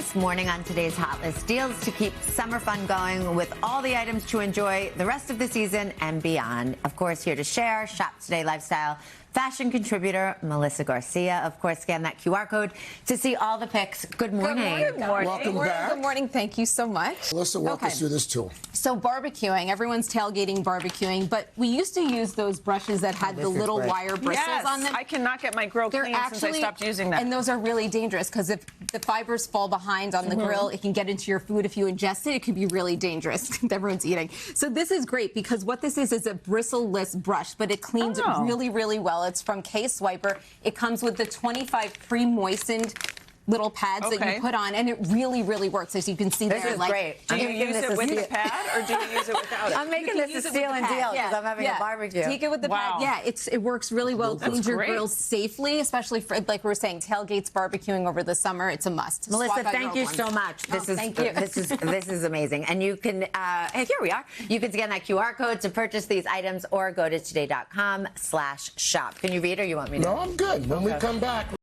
this morning on today's Hot List deals to keep summer fun going with all the items to enjoy the rest of the season and beyond. Of course, here to share Shop Today lifestyle fashion contributor Melissa Garcia. Of course, scan that QR code to see all the picks. Good morning. Good morning. Welcome back. Good morning. Thank you so much. Melissa, walk us through this tool. So barbecuing, everyone's tailgating, barbecuing, but we used to use those brushes that had the little wire bristles on them. I cannot get my grill clean since I stopped using them. And those are really dangerous because if the fibers fall behind on the grill, it can get into your food. If you ingest it, it could be really dangerous. Everyone's eating. So this is great because what this is a bristle-less brush, but it cleans really, really well. It's from Case Wiper. It comes with the 25 pre-moistened little pads that you put on, and it really, really works. As you can see there. This is great. Do you use it with the pad, or do you use it without it? I'm making this a steal and deal because I'm having a barbecue. Take it with the pad. Yeah, it works really well. It cleans your grills safely, especially for, like we were saying, tailgates, barbecuing over the summer. It's a must. Melissa, thank you so much. Thank you. This is amazing. And you can, here we are. You can scan that QR code to purchase these items or go to today.com/shop. Can you read or you want me to? No, I'm good. When we come back.